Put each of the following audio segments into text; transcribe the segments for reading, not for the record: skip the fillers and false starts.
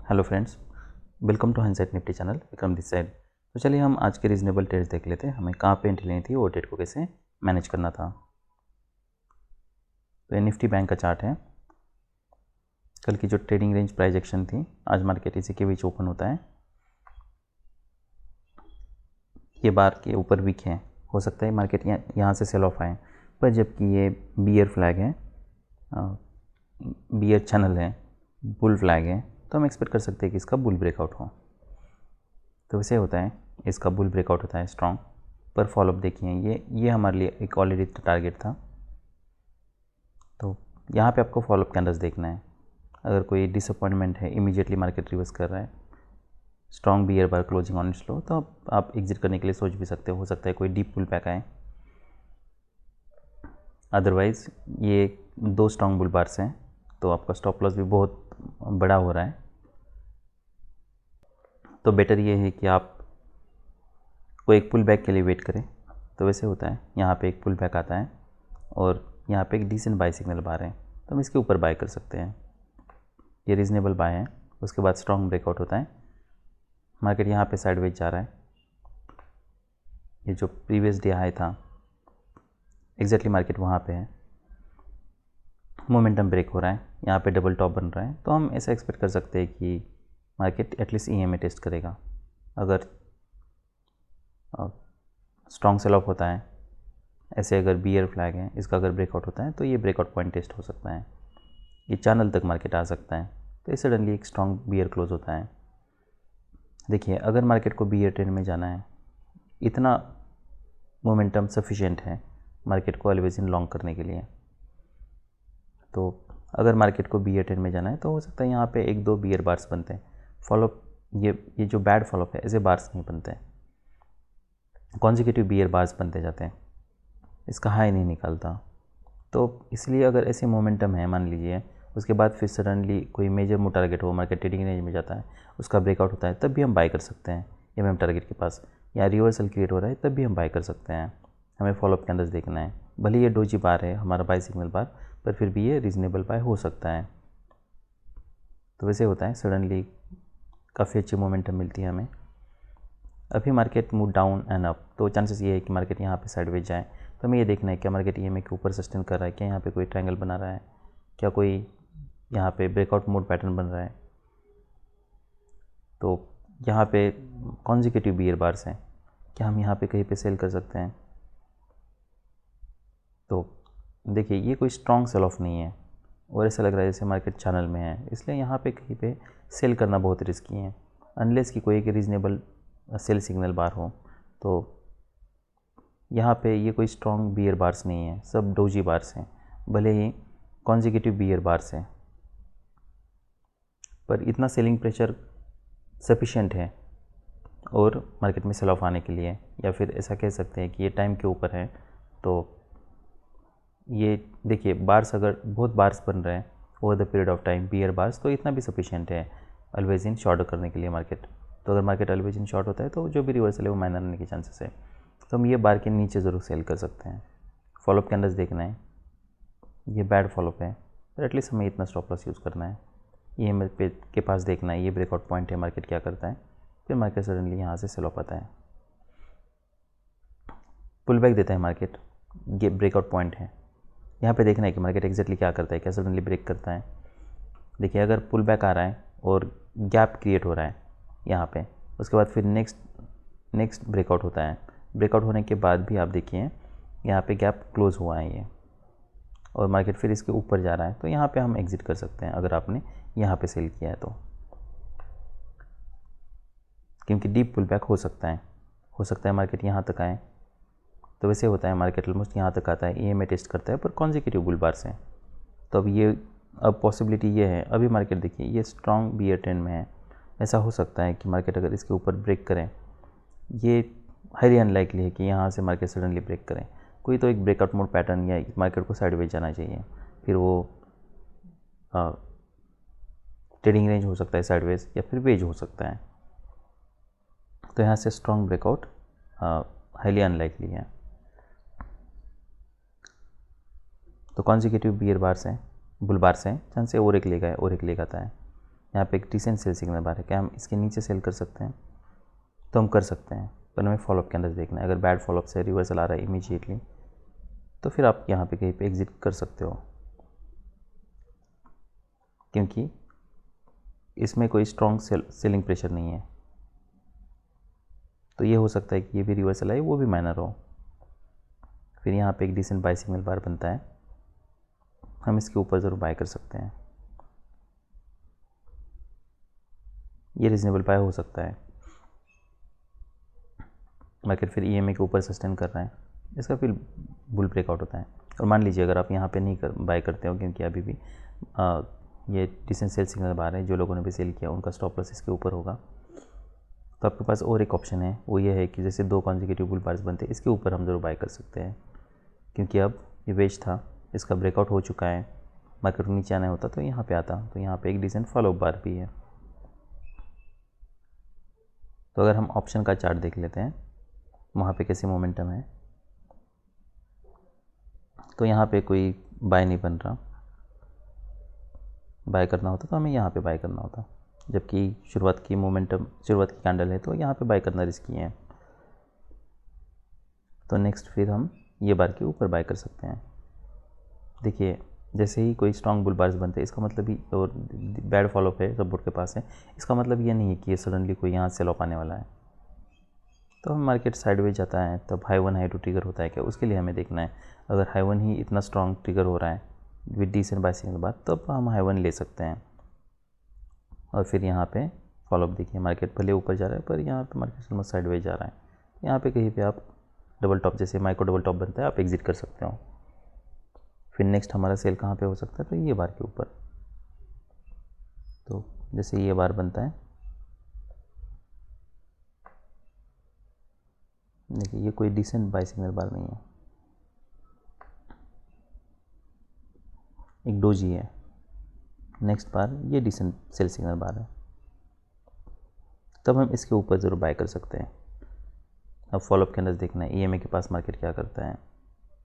Hello friends, welcome to hindsight Nifty channel. Vikram this side. तो चलिए हम आज के रीजनेबल ट्रेड्स देख लेते हैं, हमें कहाँ पे एंट्री लेनी थी और ट्रेड को कैसे मैनेज करना था। तो ये निफ्टी बैंक का चार्ट है। कल की जो ट्रेडिंग रेंज प्राइस एक्शन थी, आज मार्केट इसी के बीच ओपन होता है। ये बार के ऊपर वीक है, हो सकता है मार्केट यहाँ से सेल ऑफ आए, पर जबकि ये बियर फ्लैग है, बियर चैनल है, बुल फ्लैग है, तो हम एक्सपेक्ट कर सकते हैं कि इसका बुल ब्रेकआउट हो। तो वैसे होता है, इसका बुल ब्रेकआउट होता है स्ट्रॉन्ग, पर फॉलोअप देखिए ये हमारे लिए एक ऑलरेडी टारगेट था। तो यहाँ पे आपको फॉलोअप कैंडल्स देखना है। अगर कोई डिसअपॉइंटमेंट है, इमीडिएटली मार्केट रिवर्स कर रहा है, strong bear bar closing on its low, तो आप एग्जिट करने के लिए सोच भी सकते हो सकता है कोई डीप पुल बैक आए। अदरवाइज़ ये दो स्ट्रॉन्ग बुल बार्स हैं, तो आपका स्टॉप लॉस भी बहुत बड़ा हो रहा है। तो बेटर ये है कि आप कोई एक पुल बैक के लिए वेट करें। तो वैसे होता है, यहाँ पे एक पुल बैक आता है और यहाँ पे एक डिसेंट बाय सिग्नल बार है, तो हम इसके ऊपर बाय कर सकते हैं। ये रीजनेबल बाय है। उसके बाद स्ट्रॉन्ग ब्रेकआउट होता है, मार्केट यहाँ पे साइडवेज जा रहा है। ये जो प्रीवियस डे हाई था, एग्जैक्टली मार्केट वहाँ पे है, मोमेंटम ब्रेक हो रहा है, यहाँ पे डबल टॉप बन रहा है। तो हम ऐसा एक्सपेक्ट कर सकते हैं कि मार्केट एटलीस्ट EMA टेस्ट करेगा। अगर स्ट्रॉन्ग सेल ऑफ होता है, ऐसे अगर बियर फ्लैग है, इसका अगर ब्रेकआउट होता है, तो ये ब्रेकआउट पॉइंट टेस्ट हो सकता है, ये चैनल तक मार्केट आ सकता है। तो ये सडनली एक स्ट्रॉन्ग बियर क्लोज होता है। देखिए, अगर मार्केट को बियर ट्रेंड में जाना है, इतना मोमेंटम सफिशिएंट है मार्केट को ऑलवेज इन लॉन्ग करने के लिए। तो अगर मार्केट को बियर ट्रेंड में जाना है, तो हो सकता है यहाँ पे एक दो बियर बार्स बनते हैं। फॉलोअप, ये जो बैड फॉलोअप है, ऐसे बार्स नहीं बनते हैं, कॉन्जिक्यूटिव बियर बार्स बनते जाते हैं, इसका हाई नहीं निकलता। तो इसलिए अगर ऐसे मोमेंटम है, मान लीजिए उसके बाद फिर सडनली कोई मेजर मूव टारगेट हो, मार्केट ट्रेडिंग रेंज में जाता है, उसका ब्रेकआउट होता है, तब भी हम बाय कर सकते हैं। MM टारगेट के पास या रिवर्सल क्रिएट हो रहा है, तब भी हम बाय कर सकते हैं। हमें फॉलोअप कैंडल्स देखना है। भले ये डोजी बार है हमारा बाय सिग्नल बार, पर फिर भी ये रीजनेबल बाय हो सकता है। तो वैसे होता है, सडनली काफ़ी अच्छी मोमेंटम मिलती है हमें। अभी market move down and up, तो चांसेस ये है कि मार्केट यहाँ पे साइडवेज जाए। तो हमें ये देखना है क्या मार्केट EMA के ऊपर सस्टेन कर रहा है, क्या यहाँ पे कोई ट्रायंगल बना रहा है, क्या कोई यहाँ पे ब्रेकआउट मोड पैटर्न बन रहा है। तो यहाँ पे कॉन्जिक्यूटिव बियर बार्स हैं, क्या हम यहाँ पे कहीं पे सेल कर सकते हैं। तो देखिए, ये कोई स्ट्रॉन्ग सेल ऑफ नहीं है और ऐसा लग रहा है जैसे मार्केट चैनल में है, इसलिए यहाँ पे कहीं पे सेल करना बहुत रिस्की है, अनलेस कि कोई एक रीजनेबल सेल सिग्नल बार हो। तो यहाँ पे ये कोई स्ट्रॉन्ग बियर बार्स नहीं है, सब डोजी बार्स हैं, भले ही कॉन्जिक्यूटिव बियर बार्स हैं, पर इतना सेलिंग प्रेशर सफिशिएंट है और मार्केट में सेल ऑफ आने के लिए, या फिर ऐसा कह सकते हैं कि ये टाइम के ऊपर है। तो ये देखिए, बार्स अगर बहुत बार्स बन रहे हैं over the period of time, bear bars, तो इतना भी सफिशिएंट है ऑलवेज इन शॉर्ट करने के लिए मार्केट। तो अगर मार्केट ऑलवेज इन शॉर्ट होता है, तो जो भी रिवर्सल है वो माइनर होने के चांसेस है। तो हम ये बार के नीचे ज़रूर सेल कर सकते हैं। फॉलोअप कैंडल्स देखना है, ये बैड फॉलोअप है, पर एटलीस्ट हमें इतना स्टॉप लॉस यूज़ करना है। EMA पे के पास देखना है, ये ब्रेकआउट पॉइंट है, मार्केट क्या करता है, फिर मार्केट सडनली यहाँ से सेल ऑफ आता है, पुल बैक देता है मार्केट, ये ब्रेकआउट पॉइंट है। यहाँ पे देखना है कि मार्केट एग्जैक्टली क्या करता है, क्या सडनली ब्रेक करता है। देखिए, अगर पुल बैक आ रहा है और गैप क्रिएट हो रहा है यहाँ पे, उसके बाद फिर नेक्स्ट ब्रेकआउट होता है, ब्रेकआउट होने के बाद भी आप देखिए यहाँ पे गैप क्लोज हुआ है ये, और मार्केट फिर इसके ऊपर जा रहा है, तो यहाँ पे हम एग्जिट कर सकते हैं अगर आपने यहाँ पे सेल किया है तो, क्योंकि डीप पुल बैक हो सकता है मार्केट यहाँ तक आए। तो वैसे होता है, मार्केट ऑलमोस्ट यहाँ तक आता है, EMA टेस्ट करता है, पर कॉन्जिक्यूटिव बुल बार से। तो अब पॉसिबिलिटी ये है, अभी मार्केट देखिए ये स्ट्रॉन्ग बियर ट्रेंड में है, ऐसा हो सकता है कि मार्केट अगर इसके ऊपर ब्रेक करें, ये हाईली अनलाइकली है कि यहाँ से मार्केट सडनली ब्रेक करें। कोई तो एक ब्रेकआउट मोड पैटर्न या मार्केट को साइडवेज जाना चाहिए, फिर वो ट्रेडिंग रेंज हो सकता है साइडवेज, या फिर वेज हो सकता है। तो यहाँ से स्ट्रॉन्ग ब्रेकआउट हाईली अनलाइकली है। तो कॉन्जिक्यूटिव बियर बार्स हैं, बुल बार्स हैं, चांस से और एक लेगा है और एक लेग आता है। यहाँ पे एक डिसेंट सेल सिग्नल बार है, क्या हम इसके नीचे सेल कर सकते हैं? तो हम कर सकते हैं, पर हमें फॉलोअप कैंडल देखना है। अगर बैड फॉलोअप से रिवर्सल आ रहा है इमीडिएटली, तो फिर आप यहाँ पे कहीं पे एग्जिट कर सकते हो, क्योंकि इसमें कोई स्ट्रॉन्ग सेलिंग प्रेशर नहीं है। तो ये हो सकता है कि ये भी रिवर्सल आए, वो भी माइनर हो। फिर यहाँ पे एक डिसेंट बाय सिग्नल बार बनता है, हम इसके ऊपर ज़रूर बाय कर सकते हैं। ये रीजनेबल बाय हो सकता है। मार्केट फिर ईएमए के ऊपर सस्टेन कर रहा है, इसका फिर बुल ब्रेकआउट होता है। और मान लीजिए अगर आप यहाँ पे नहीं बाय करते हो, क्योंकि अभी भी ये डिसेंट सेल सिग्नल बार है, जो लोगों ने भी सेल किया उनका स्टॉप लॉस इसके ऊपर होगा, तो आपके पास और एक ऑप्शन है, वो ये है कि जैसे 2 कॉन्जिक्यूटिव बुल बार्स बनते हैं, इसके ऊपर हम ज़रूर बाय कर सकते हैं, क्योंकि अब ये वेज था, इसका ब्रेकआउट हो चुका है। मार्केट नीचे आना होता तो यहाँ पे आता, तो यहाँ पे एक डिसेंट फॉलोअप बार भी है। तो अगर हम ऑप्शन का चार्ट देख लेते हैं, वहाँ पे कैसे मोमेंटम है, तो यहाँ पे कोई बाय नहीं बन रहा। बाय करना होता तो हमें यहाँ पे बाय करना होता, जबकि शुरुआत की कैंडल है, तो यहाँ पे बाय करना रिस्की है। तो नेक्स्ट फिर हम ये बार के ऊपर बाय कर सकते हैं। देखिए जैसे ही कोई स्ट्रॉन्ग बुल बार्स बनते हैं, इसका मतलब ही, और बैड फॉलोअप है, सपोर्ट के पास है, इसका मतलब ये नहीं है कि ये सडनली कोई यहाँ सेल ऑफ आने वाला है। तो हम मार्केट साइडवेज जाता है, तब हाई 1 हाई 2 ट्रिगर होता है क्या, उसके लिए हमें देखना है। अगर हाई 1 ही इतना स्ट्रॉन्ग ट्रिगर हो रहा है विद डिसेंट बाय सिग्नल बार, तब हम हाई 1 ले सकते हैं। और फिर यहाँ पे फॉलोअप देखिए, मार्केट भले ऊपर जा रहा है, पर यहाँ पे मार्केट ऑलमोस्ट साइडवेज जा रहा है। यहाँ पे कहीं पे आप डबल टॉप, जैसे माइक्रो डबल टॉप बनता है, आप एग्जिट कर सकते हो। फिर नेक्स्ट हमारा सेल कहाँ पे हो सकता है, तो ये बार के ऊपर। तो जैसे ये बार बनता है, देखिए ये कोई डिसेंट बाय सिग्नल बार नहीं है, एक डोजी है। नेक्स्ट बार ये डिसेंट सेल सिग्नल बार है, तब हम इसके ऊपर ज़रूर बाय कर सकते हैं। अब फॉलोअप कैंडल्स देखना है, ईएमए के पास मार्केट क्या करता है,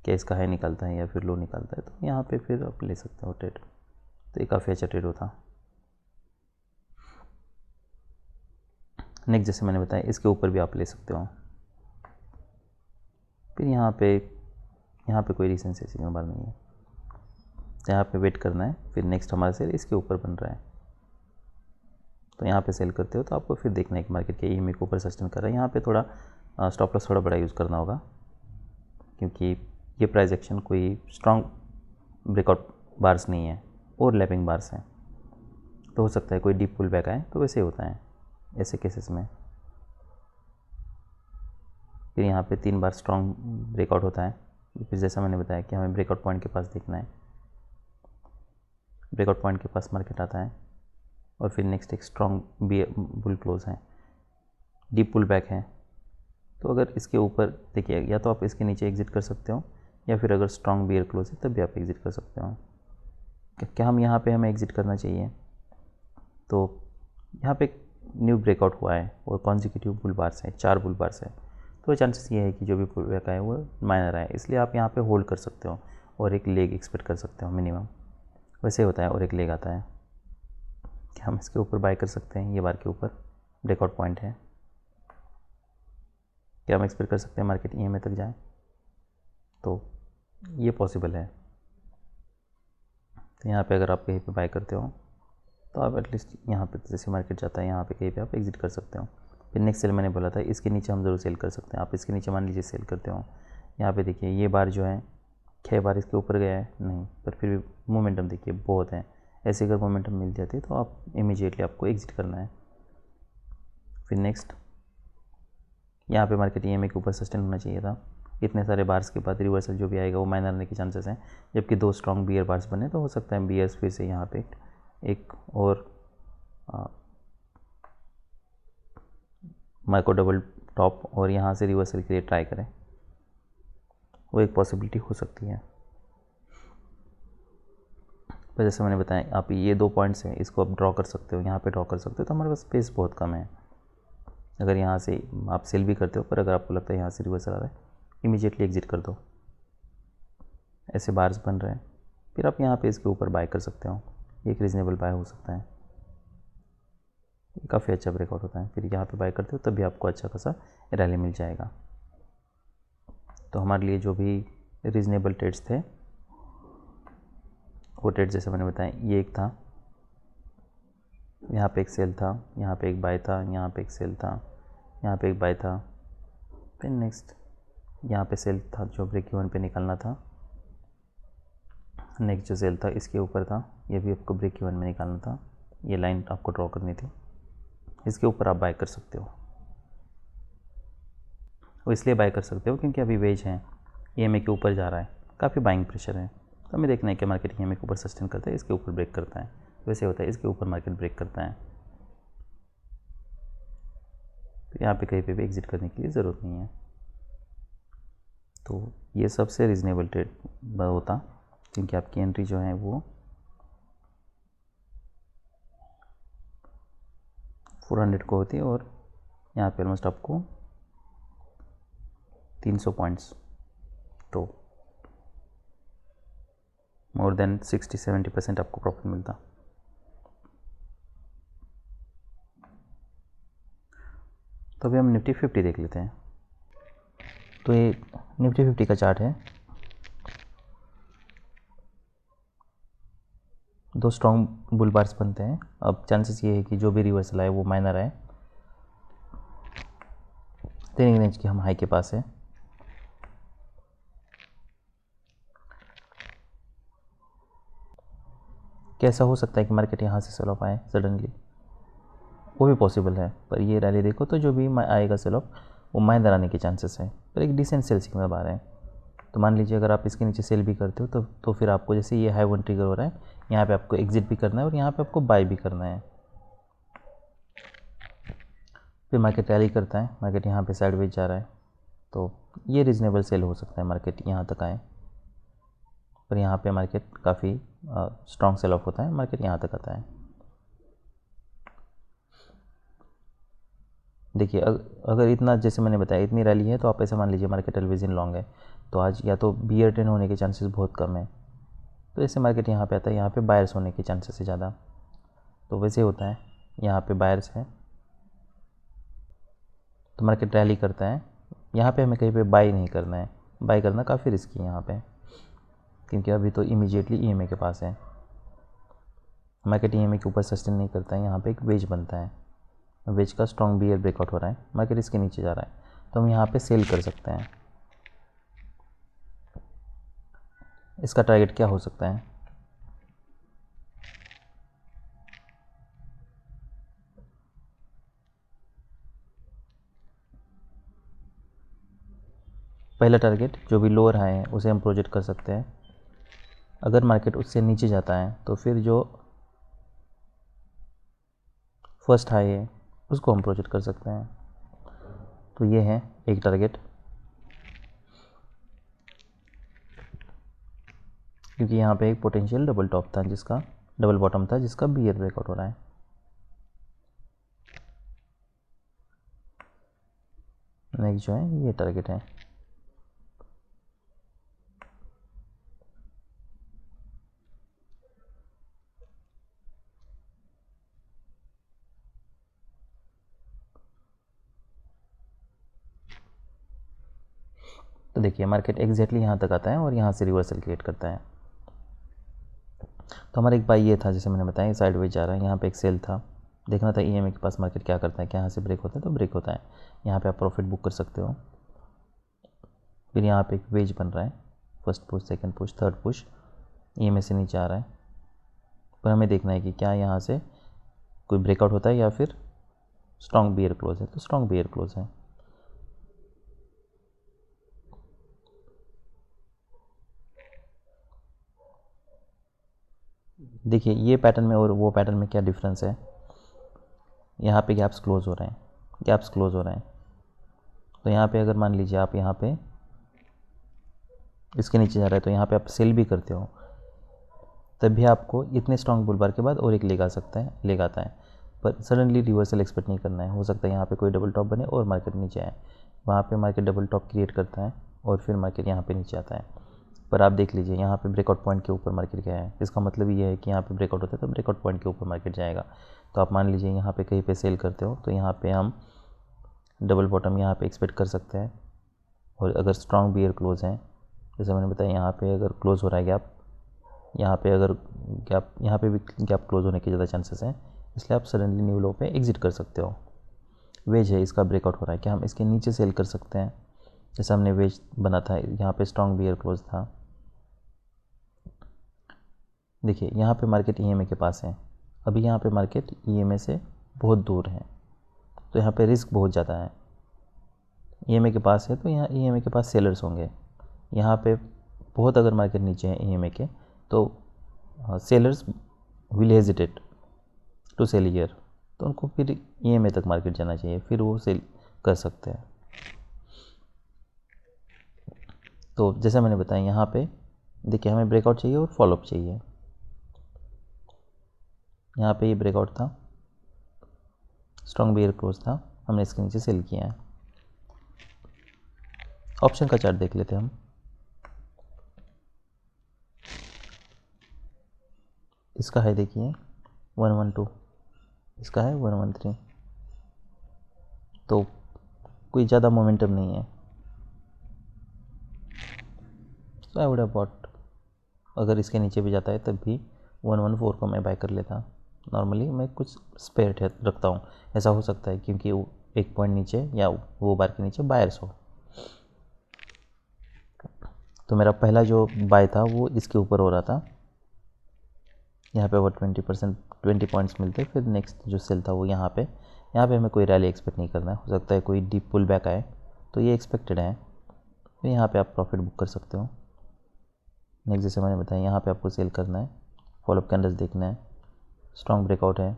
क्या इसका हाई निकालता है या फिर लो निकालता है, तो यहाँ पे फिर आप ले सकते हो ट्रेड। तो ये काफ़ी अच्छा ट्रेड होता। नेक्स्ट जैसे मैंने बताया, इसके ऊपर भी आप ले सकते हो। फिर यहाँ पे कोई रीसेंट सेल सिग्नल बार नहीं है, तो यहाँ पे वेट करना है। फिर नेक्स्ट हमारा सेल इसके ऊपर बन रहा है, तो यहाँ पे सेल करते हो तो आपको फिर देखना है कि मार्केट के ईएमए के ऊपर सस्टेन कर रहा है। यहाँ पे थोड़ा स्टॉप लॉस थोड़ा बड़ा यूज़ करना होगा, क्योंकि ये प्राइस एक्शन कोई स्ट्रॉन्ग ब्रेकआउट बार्स नहीं है, और लैपिंग बार्स हैं। तो हो सकता है कोई डीप पुल बैक आए, तो वैसे ही होता है ऐसे केसेस में। फिर यहाँ पे 3 बार स्ट्रॉन्ग ब्रेकआउट होता है। फिर जैसा मैंने बताया कि हमें ब्रेकआउट पॉइंट के पास देखना है, ब्रेकआउट पॉइंट के पास मार्केट आता है, और फिर नेक्स्ट एक स्ट्रॉन्ग बुल क्लोज है, डीप पुल बैक है। तो अगर इसके ऊपर देखिए, या तो आप इसके नीचे एग्जिट कर सकते हो, या फिर अगर स्ट्रॉन्ग बियर क्लोज है तब भी आप एग्जिट कर सकते हो। क्या हम यहाँ पे हमें एग्जिट करना चाहिए? तो यहाँ पे न्यू ब्रेकआउट हुआ है और कॉन्जिक्यूटिव बुल बार्स है, 4 बुल बार्स है, तो चांसेस ये है कि जो भी पुल बैक आए वो माइनर आए, इसलिए आप यहाँ पे होल्ड कर सकते हो और एक लेग एक्सपेक्ट कर सकते हो मिनिमम। वैसे होता है, और एक लेग आता है। क्या हम इसके ऊपर बाय कर सकते हैं? ये बार के ऊपर ब्रेकआउट पॉइंट है, क्या हम एक्सपेक्ट कर सकते हैं मार्केट ईएमए तक जाए? तो ये पॉसिबल है। तो यहाँ पे अगर आप कहीं पे बाय करते हो, तो आप एटलीस्ट यहाँ पे जैसे मार्केट जाता है, यहाँ पे कहीं पे आप एग्जिट कर सकते हो। फिर नेक्स्ट सेल मैंने बोला था, इसके नीचे हम ज़रूर सेल कर सकते हैं। आप इसके नीचे मान लीजिए सेल करते हो, यहाँ पे देखिए ये बार जो है 6 बार इसके ऊपर गया है नहीं, पर फिर भी मोमेंटम देखिए बहुत है। ऐसे अगर मोमेंटम मिल जाती है तो आप इमीडिएटली आपको एग्जिट करना है। फिर नेक्स्ट यहाँ पे मार्केट ईएमए के ऊपर सस्टेन होना चाहिए था। इतने सारे बार्स के बाद रिवर्सल जो भी आएगा वो माइनर आने के चांसेस हैं, जबकि 2 स्ट्रॉन्ग बियर बार्स बने, तो हो सकता है बियर्स फिर से यहाँ पे एक और माइक्रो डबल टॉप और यहाँ से रिवर्सल के लिए ट्राई करें, वो एक पॉसिबिलिटी हो सकती है। पर जैसे मैंने बताया, आप ये 2 पॉइंट्स हैं, इसको आप ड्रॉ कर सकते हो, यहाँ पे ड्रॉ कर सकते हो, तो हमारे पास स्पेस बहुत कम है। अगर यहाँ से आप सेल भी करते हो, पर अगर आपको लगता है यहाँ से रिवर्सल आ रहा है, इमीडिएटली एग्जिट कर दो। ऐसे बार्स बन रहे हैं, फिर आप यहाँ पे इसके ऊपर बाय कर सकते हो, एक रीज़नेबल बाय हो सकता है। काफ़ी अच्छा ब्रेकआउट होता है, फिर यहाँ पे बाय करते हो तब भी आपको अच्छा खासा रैली मिल जाएगा। तो हमारे लिए जो भी रीज़नेबल ट्रेड्स थे वो ट्रेड जैसे मैंने बताया, ये एक था, यहाँ पे एक सेल था, यहाँ पे एक बाय था, यहाँ पे एक सेल था, यहाँ पे एक बाय था, फिर नेक्स्ट यहाँ पे सेल था जो ब्रेक इवन पे निकालना था, नेक्स्ट जो सेल था इसके ऊपर था, ये भी आपको ब्रेक इवन में निकालना था, ये लाइन आपको ड्रॉ करनी थी, इसके ऊपर आप बाय कर सकते हो। वो इसलिए बाय कर सकते हो क्योंकि अभी वेज है, EMA के ऊपर जा रहा है, काफ़ी बाइंग प्रेशर है, तो हमें देखना है कि मार्केट EMA के ऊपर सस्टेन करता है, इसके ऊपर ब्रेक करता है, वैसे होता है इसके ऊपर मार्केट ब्रेक करता है, तो यहाँ पे कहीं पे भी एग्जिट करने की ज़रूरत नहीं है। तो ये सबसे रीज़नेबल ट्रेड होता, क्योंकि आपकी एंट्री जो है वो 400 को होती है और यहाँ पे ऑलमोस्ट आपको 300 पॉइंट्स, तो मोर देन 60-70% आपको प्रॉफिट मिलता। तो अभी हम निफ्टी 50 देख लेते हैं। तो ये निफ्टी 50 का चार्ट है, दो स्ट्रॉन्ग बुल बार्स बनते हैं। अब चांसेस ये है कि जो भी रिवर्सल आए वो माइनर आए। ट्रेनिंग रेंज की हम हाई के पास है, कैसा हो सकता है कि मार्केट यहाँ से सेल ऑफ आए सडनली, वो भी पॉसिबल है, पर ये रैली देखो तो जो भी आएगा सेल ऑफ वो माइनर आने के चांसेस है, पर एक डिसेंट सेल सिग्नल आ रहे हैं। तो मान लीजिए अगर आप इसके नीचे सेल भी करते हो तो फिर आपको जैसे ये हाई वन ट्रिगर हो रहा है, यहाँ पे आपको एग्जिट भी करना है और यहाँ पे आपको बाय भी करना है। फिर मार्केट रैली करता है, मार्केट यहाँ पे साइडवेज जा रहा है, तो ये रीज़नेबल सेल हो सकता है, मार्केट यहाँ तक आए, पर यहाँ पे मार्केट काफ़ी स्ट्रॉन्ग सेल ऑफ होता है, मार्केट यहाँ तक आता है। देखिए अगर इतना जैसे मैंने बताया इतनी रैली है तो आप ऐसा मान लीजिए मार्केट ऑलवेज इन लॉन्ग है, तो आज या तो बियर ट्रेंड होने के चांसेस बहुत कम है, तो ऐसे मार्केट यहाँ पे आता है, यहाँ पे बायर्स होने के चांसेस है ज़्यादा, तो वैसे होता है यहाँ पे बायर्स है तो मार्केट रैली करता है। यहाँ पे हमें कहीं पे बाय नहीं करना है, बाय करना काफ़ी रिस्की है यहाँ पे, क्योंकि अभी तो इमीडिएटली EMA के पास है, मार्केट EMA के ऊपर सस्टेन नहीं करता है, यहाँ पे एक वेज बनता है, वेज का स्ट्रॉन्ग बियर ब्रेकआउट हो रहा है, मार्केट इसके नीचे जा रहा है, तो हम यहाँ पे सेल कर सकते हैं। इसका टारगेट क्या हो सकता है, पहला टारगेट जो भी लोअर हाई है उसे हम प्रोजेक्ट कर सकते हैं। अगर मार्केट उससे नीचे जाता है तो फिर जो फर्स्ट हाई है उसको हम प्रोजेक्ट कर सकते हैं। तो ये है एक टारगेट, क्योंकि यहाँ पे एक पोटेंशियल डबल टॉप था जिसका डबल बॉटम था जिसका बियर ब्रेकआउट हो रहा है। नेक्स्ट जो है ये टारगेट है, तो देखिए मार्केट एग्जैक्टली यहाँ तक आता है और यहाँ से रिवर्सल क्रिएट करता है। तो हमारा एक बाय ये था जैसे मैंने बताया साइडवेज जा रहा है, यहाँ पे एक सेल था, देखना था EMA के पास मार्केट क्या करता है, क्या यहाँ से ब्रेक होता है तो ब्रेक होता है, यहाँ पे आप प्रॉफिट बुक कर सकते हो। फिर यहाँ पे एक वेज बन रहा है, first push, second push, third push, EMA से नीचे आ रहा है, पर हमें देखना है कि क्या यहाँ से कोई ब्रेकआउट होता है या फिर स्ट्रॉन्ग बियर क्लोज है, तो स्ट्रॉन्ग बियर क्लोज है। देखिए ये पैटर्न में और वो पैटर्न में क्या डिफरेंस है, यहाँ पे गैप्स क्लोज हो रहे हैं, गैप्स क्लोज हो रहे हैं, तो यहाँ पे अगर मान लीजिए आप यहाँ पे इसके नीचे जा रहा है तो यहाँ पे आप सेल भी करते हो तब भी आपको इतने स्ट्रॉन्ग बुल बार के बाद और एक लेग आ सकता है, लेग आता है, पर सडनली रिवर्सल एक्सपेक्ट नहीं करना है। हो सकता है यहाँ पे कोई डबल टॉप बने और मार्केट नीचे आए, वहाँ पे मार्केट डबल टॉप क्रिएट करता है और फिर मार्केट यहाँ पे नीचे आता है, पर आप देख लीजिए यहाँ पे ब्रेकआउट पॉइंट के ऊपर मार्केट गया है, इसका मतलब ये है कि यहाँ पे ब्रेकआउट होता है तो ब्रेकआउट पॉइंट के ऊपर मार्केट जाएगा, तो आप मान लीजिए यहाँ पे कहीं पे सेल करते हो तो यहाँ पे हम डबल बॉटम यहाँ पे एक्सपेक्ट कर सकते हैं। और अगर स्ट्रॉन्ग बियर क्लोज हैं, जैसे मैंने बताया यहाँ पे अगर क्लोज हो रहा है गैप, यहाँ पे अगर गैप, यहाँ पे भी गैप क्लोज होने के ज़्यादा चांसेस हैं, इसलिए आप सडनली न्यू लो पे एग्जिट कर सकते हो। वेज है, इसका ब्रेकआउट हो रहा है, क्या हम इसके नीचे सेल कर सकते हैं? जैसे हमने वेज बना था, यहाँ पे स्ट्रॉन्ग बियर क्लोज था। देखिए यहाँ पे मार्केट ईएमए के पास है, अभी यहाँ पे मार्केट ईएमए से बहुत दूर है, तो यहाँ पे रिस्क बहुत ज़्यादा है। ईएमए के पास है तो यहाँ ईएमए के पास सेलर्स होंगे। यहाँ पे बहुत अगर मार्केट नीचे है ईएमए के तो sellers will hesitate to sell here, तो उनको फिर ईएमए तक मार्केट जाना चाहिए, फिर वो सेल कर सकते हैं। तो जैसा मैंने बताया यहाँ पे देखिए हमें ब्रेकआउट चाहिए और फॉलोअप चाहिए। यहाँ पे ये ब्रेकआउट था, स्ट्रॉन्ग बियर क्लोज था, हमने इसके नीचे सेल किया है। ऑप्शन का चार्ट देख लेते हैं हम। इसका है देखिए 112, इसका है 113, तो कोई ज़्यादा मोमेंटम नहीं है। सो आई वुड हैव बॉट, अगर इसके नीचे भी जाता है तब भी 114 को मैं बाय कर लेता। नॉर्मली मैं कुछ स्पेयर रखता हूँ, ऐसा हो सकता है क्योंकि वो एक पॉइंट नीचे या वो बार के नीचे बायर्स हो। तो मेरा पहला जो बाय था वो इसके ऊपर हो रहा था, यहाँ पे वो 20 पॉइंट्स मिलते, फिर नेक्स्ट जो सेल था वो यहाँ पे हमें कोई रैली एक्सपेक्ट नहीं करना है, हो सकता है कोई डीप पुल बैक आए, तो ये एक्सपेक्टेड है, तो यहाँ पे आप प्रॉफिट बुक कर सकते हो। नेक्स्ट जैसे मैंने बताया यहाँ पे आपको सेल करना है, फॉलोअप कैंडल्स देखना है, स्ट्रॉन्ग ब्रेकआउट है,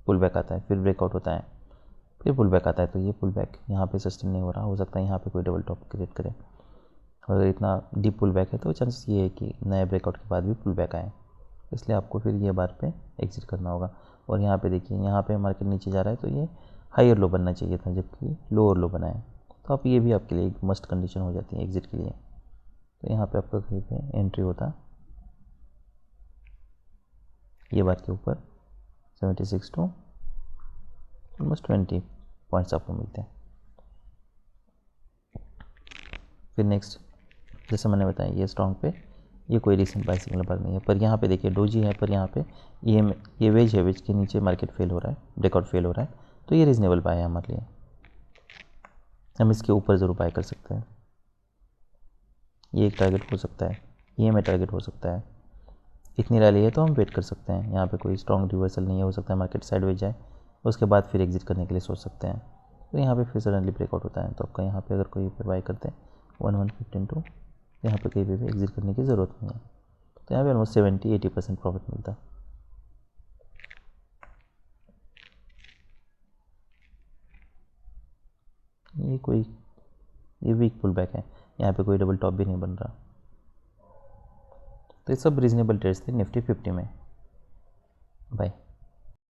पुल बैक आता है, फिर ब्रेकआउट होता है, फिर पुल बैक आता है, तो ये पुल बैक यहाँ पे सस्टेन नहीं हो रहा, हो सकता है यहाँ पे कोई डबल टॉप क्रिएट करे। अगर इतना डीप पुल बैक है तो चांसेस ये है कि नए ब्रेकआउट के बाद भी पुल बैक आए, इसलिए आपको फिर ये बार पे एग्जिट करना होगा। और यहाँ पे देखिए यहाँ पे मार्केट नीचे जा रहा है तो ये हायर लो बनना चाहिए था, जबकि लोअर लो बना है, तो आप ये भी आपके लिए एक मस्ट कंडीशन हो जाती है एग्जिट के लिए। तो यहाँ पे आपका कहीं पे एंट्री होता ये बार के ऊपर 76 टू ऑलमोस्ट 20 पॉइंट्स आपको मिलते हैं। फिर नेक्स्ट जैसे मैंने बताया ये स्ट्रॉन्ग पे ये कोई रीसेंट बाय सिग्नल बार नहीं है, पर यहाँ पे देखिए डोजी है, पर यहाँ पे ये वेज है, वेज के नीचे मार्केट फेल हो रहा है, ब्रेकआउट फेल हो रहा है, तो ये रीजनेबल बाय है हमारे लिए, हम इसके ऊपर ज़रूर बाय कर सकते हैं। ये एक टारगेट हो सकता है, ये में टारगेट हो सकता है। इतनी रैली है तो हम वेट कर सकते हैं, यहाँ पे कोई स्ट्रॉन्ग रिवर्सल नहीं है, हो सकता है मार्केट साइडवेज जाए, उसके बाद फिर एग्जिट करने के लिए सोच सकते हैं। तो यहाँ पे फिर सडनली ब्रेकआउट होता है, तो आपका यहाँ पे अगर कोई पे बाय करते हैं 1115 टू यहाँ पे कहीं भी एग्जिट करने की ज़रूरत नहीं है, तो यहाँ पे ऑलमोस्ट 70-80% प्रॉफिट मिलता। ये वीक पुल बैक है, यहाँ पे कोई डबल टॉप भी नहीं बन रहा। तो ये सब रीजनेबल ट्रेड्स थे निफ्टी 50 में। बाय।